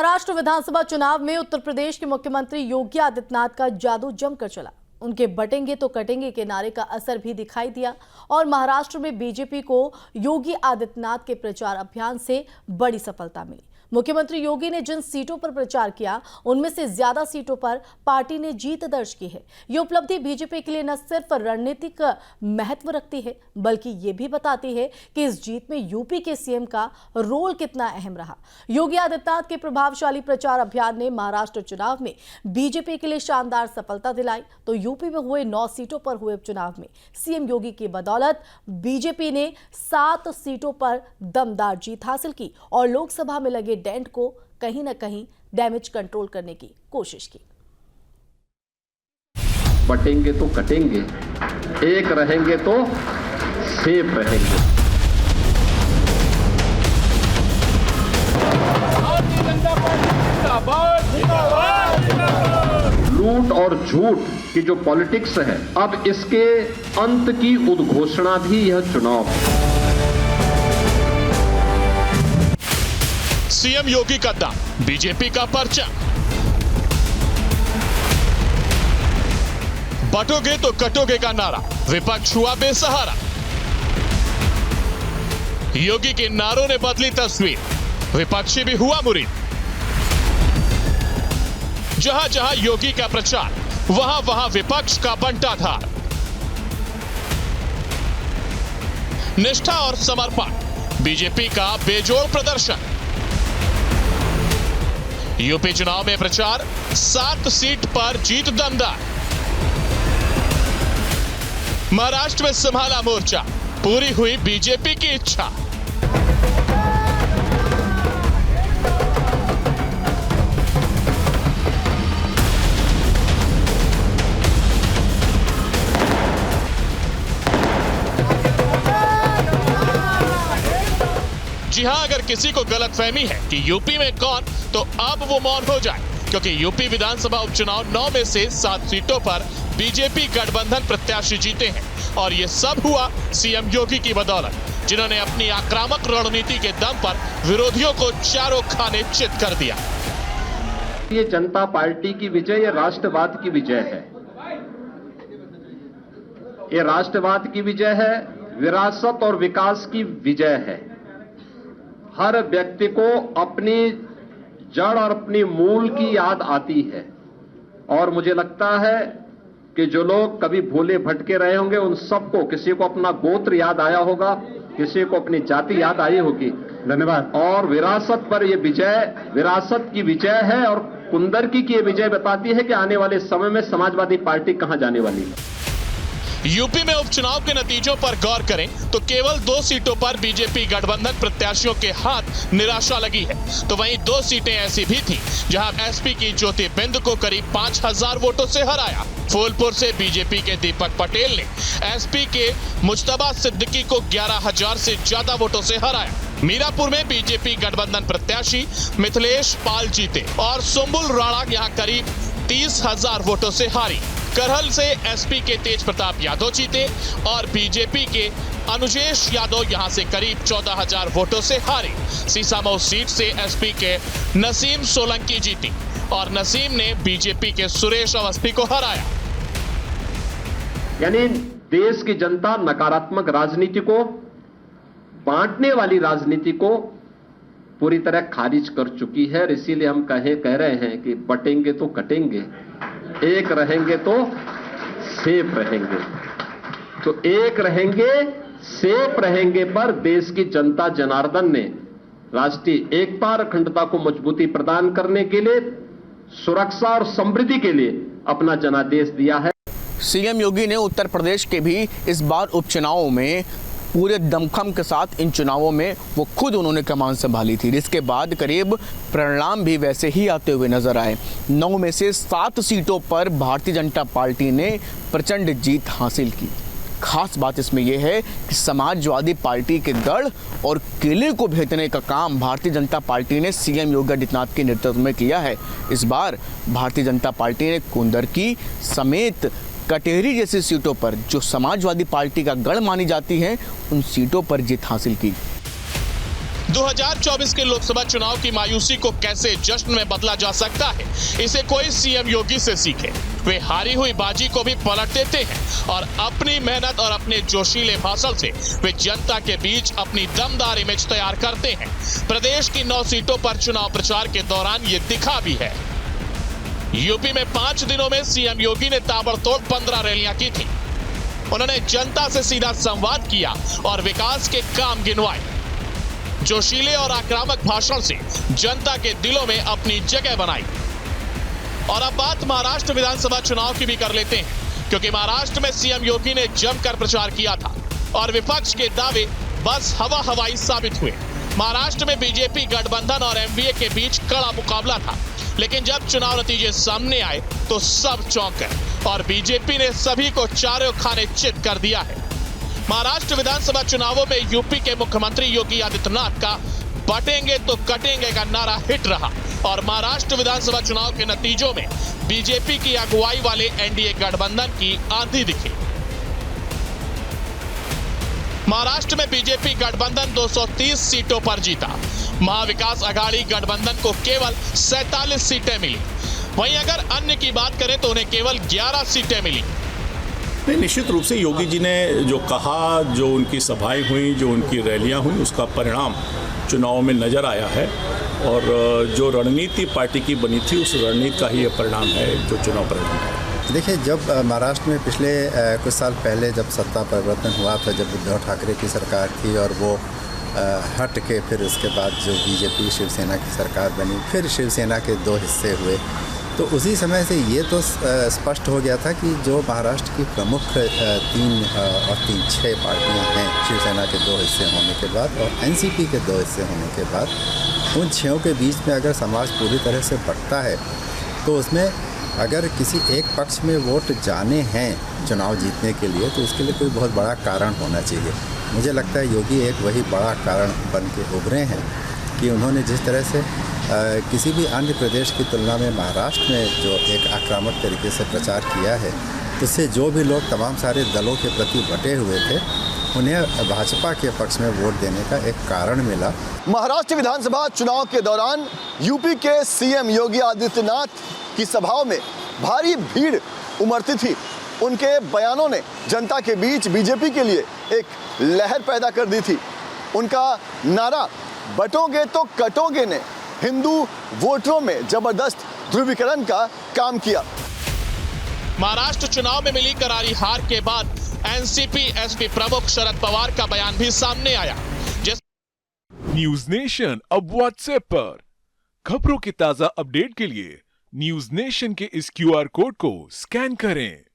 महाराष्ट्र विधानसभा चुनाव में उत्तर प्रदेश के मुख्यमंत्री योगी आदित्यनाथ का जादू जमकर चला। उनके बटेंगे तो कटेंगे के नारे का असर भी दिखाई दिया और महाराष्ट्र में बीजेपी को योगी आदित्यनाथ के प्रचार अभियान से बड़ी सफलता मिली। मुख्यमंत्री योगी ने जिन सीटों पर प्रचार किया उनमें से ज्यादा सीटों पर पार्टी ने जीत दर्ज की है। ये उपलब्धि बीजेपी के लिए न सिर्फ रणनीतिक महत्व रखती है बल्कि ये भी बताती है कि इस जीत में यूपी के सीएम का रोल कितना अहम रहा। योगी आदित्यनाथ के प्रभावशाली प्रचार अभियान ने महाराष्ट्र चुनाव में बीजेपी के लिए शानदार सफलता दिलाई तो यूपी में हुए 9 सीटों पर हुए उपचुनाव में सीएम योगी की बदौलत बीजेपी ने 7 सीटों पर दमदार जीत हासिल की और लोकसभा में लगे डेंट को कहीं ना कहीं डैमेज कंट्रोल करने की कोशिश की। बटेंगे तो कटेंगे, एक रहेंगे तो सेफ रहेंगे। लूट और झूठ की जो पॉलिटिक्स है, अब इसके अंत की उद्घोषणा भी यह चुनाव है। सीएम योगी का दाम, बीजेपी का पर्चा। बटोगे तो कटोगे का नारा, विपक्ष हुआ बेसहारा। योगी के नारों ने बदली तस्वीर, विपक्षी भी हुआ मुरीद। जहां जहां योगी का प्रचार, वहां वहां विपक्ष का बंटाधार। निष्ठा और समर्पण, बीजेपी का बेजोड़ प्रदर्शन। यूपी चुनाव में प्रचार, 7 सीट पर जीत दमदार। महाराष्ट्र में संभाला मोर्चा, पूरी हुई बीजेपी की इच्छा। जी हां, अगर किसी को गलतफहमी है कि यूपी में कौन, तो अब वो मौन हो जाए, क्योंकि यूपी विधानसभा उपचुनाव 9 में से 7 सीटों पर बीजेपी गठबंधन प्रत्याशी जीते हैं और ये सब हुआ सीएम योगी की बदौलत, जिन्होंने अपनी आक्रामक रणनीति के दम पर विरोधियों को चारों खाने चित कर दिया। ये जनता पार्टी की विजय, ये राष्ट्रवाद की विजय है। ये राष्ट्रवाद की विजय है, विरासत और विकास की विजय है। हर व्यक्ति को अपनी जड़ और अपनी मूल की याद आती है और मुझे लगता है कि जो लोग कभी भूले भटके रहे होंगे उन सबको, किसी को अपना गोत्र याद आया होगा, किसी को अपनी जाति याद आई होगी। धन्यवाद। और विरासत पर यह विजय, विरासत की विजय है और कुंदरकी की यह विजय बताती है कि आने वाले समय में समाजवादी पार्टी कहां जाने वाली है। यूपी में उपचुनाव के नतीजों पर गौर करें तो केवल 2 सीटों पर बीजेपी गठबंधन प्रत्याशियों के हाथ निराशा लगी है, तो वहीं 2 सीटें ऐसी भी थीं जहां एसपी की ज्योति बिंद को करीब 5000 वोटों से हराया। फूलपुर से बीजेपी के दीपक पटेल ने एसपी के मुज्तबा सिद्दीकी को 11000 से ज्यादा वोटों से हराया। मीरापुर में बीजेपी गठबंधन प्रत्याशी मिथिलेश पाल जीते और सुंबुल राणा यहां करीब 30,000 वोटों से हारी। करहल से एसपी के तेज प्रताप यादव जीते और बीजेपी के अनुजेश यादव यहां से करीब 14,000 वोटों से हारे। सीसामऊ सीट से एसपी के नसीम सोलंकी जीती और नसीम ने बीजेपी के सुरेश अवस्थी को हराया। यानी देश की जनता नकारात्मक राजनीति को, बांटने वाली राजनीति को पूरी तरह खारिज कर चुकी है और इसीलिए हम कह रहे हैं कि बटेंगे तो कटेंगे, एक रहेंगे तो सेफ रहेंगे। तो एक रहेंगे, सेफ रहेंगे पर देश की जनता जनार्दन ने राष्ट्रीय एकता और अखंडता को मजबूती प्रदान करने के लिए, सुरक्षा और समृद्धि के लिए अपना जनादेश दिया है। सीएम योगी ने उत्तर प्रदेश के भी इस बार उपचुनावों में पूरे दमखम के साथ इन चुनावों में वो खुद उन्होंने कमान संभाली थी, जिसके बाद करीब परिणाम भी वैसे ही आते हुए नजर आए। 9 में से 7 सीटों पर भारतीय जनता पार्टी ने प्रचंड जीत हासिल की। खास बात इसमें यह है कि समाजवादी पार्टी के गढ़ और किले को भेदने का काम भारतीय जनता पार्टी ने सीएम योगी आदित्यनाथ के नेतृत्व में किया है। इस बार भारतीय जनता पार्टी ने कुंदरकी समेत कटेरी जैसी सीटों पर, जो समाजवादी पार्टी का गढ़ मानी जाती है, उन सीटों पर जीत हासिल की। 2024 के लोकसभा चुनाव की मायूसी को कैसे जश्न में बदला जा सकता है, इसे कोई सीएम योगी से सीखे। वे हारी हुई बाजी को भी पलट देते हैं और अपनी मेहनत और अपने जोशीले भाषण से वे जनता के बीच अपनी दमदार इमेज तैयार करते हैं। प्रदेश की 9 सीटों पर चुनाव प्रचार के दौरान ये दिखा भी है। यूपी में 5 दिनों में सीएम योगी ने ताबड़तोड़ 15 रैलियां की थी। उन्होंने जनता से सीधा संवाद किया और विकास के काम गिनवाए। जोशीले और आक्रामक भाषण से जनता के दिलों में अपनी जगह बनाई। और अब बात महाराष्ट्र विधानसभा चुनाव की भी कर लेते हैं, क्योंकि महाराष्ट्र में सीएम योगी ने जमकर प्रचार किया था और विपक्ष के दावे बस हवा हवाई साबित हुए। महाराष्ट्र में बीजेपी गठबंधन और एमवीए के बीच कड़ा मुकाबला था, लेकिन जब चुनाव नतीजे सामने आए तो सब चौंक गए और बीजेपी ने सभी को चारों खाने चित कर दिया है। महाराष्ट्र विधानसभा चुनावों में यूपी के मुख्यमंत्री योगी आदित्यनाथ का बटेंगे तो कटेंगे का नारा हिट रहा और महाराष्ट्र विधानसभा चुनाव के नतीजों में बीजेपी की अगुवाई वाले एनडीए गठबंधन की आंधी दिखी। महाराष्ट्र में बीजेपी गठबंधन 230 सीटों पर जीता। महाविकास अघाड़ी गठबंधन को केवल 47 सीटें मिली। वहीं अगर अन्य की बात करें तो उन्हें केवल 11 सीटें मिली। नहीं, निश्चित रूप से योगी जी ने जो कहा, जो उनकी सभाएं हुई, जो उनकी रैलियां हुई, उसका परिणाम चुनाव में नज़र आया है और जो रणनीति पार्टी की बनी थी उस रणनीति का ही ये परिणाम है जो चुनाव परिणाम है। देखिए, जब महाराष्ट्र में पिछले कुछ साल पहले जब सत्ता परिवर्तन हुआ था, जब उद्धव ठाकरे की सरकार थी और वो हट के फिर उसके बाद जो बीजेपी शिवसेना की सरकार बनी, फिर शिवसेना के 2 हिस्से हुए, तो उसी समय से ये तो स्पष्ट हो गया था कि जो महाराष्ट्र की प्रमुख 6 पार्टियां हैं, शिवसेना के 2 हिस्से होने के बाद और एनसीपी के 2 हिस्से होने के बाद, उन 6 के बीच में अगर समाज पूरी तरह से बंटता है तो उसमें अगर किसी एक पक्ष में वोट जाने हैं चुनाव जीतने के लिए तो उसके लिए कोई बहुत बड़ा कारण होना चाहिए। मुझे लगता है योगी एक वही बड़ा कारण बन के उभरे हैं कि उन्होंने जिस तरह से किसी भी अन्य प्रदेश की तुलना में महाराष्ट्र में जो एक आक्रामक तरीके से प्रचार किया है, उससे जो भी लोग तमाम सारे दलों के प्रति बटे हुए थे, उन्हें भाजपा के पक्ष में वोट देने का एक कारण मिला। महाराष्ट्र विधानसभा चुनाव के दौरान यूपी के सीएम योगी आदित्यनाथ की सभाओं में भारी भीड़ उमड़ती थी। उनके बयानों ने जनता के बीच बीजेपी के लिए एक लहर पैदा कर दी थी। उनका नारा बटोगे तो कटोगे ने हिंदू वोटरों में जबरदस्त ध्रुवीकरण का काम किया। महाराष्ट्र चुनाव में मिली करारी हार के बाद एनसीपी एसपी प्रमुख शरद पवार का बयान भी सामने आया। न्यूज नेशन अब व्हाट्सएप पर खबरों के ताजा अपडेट के लिए न्यूज नेशन के इस क्यूआर कोड को स्कैन करें।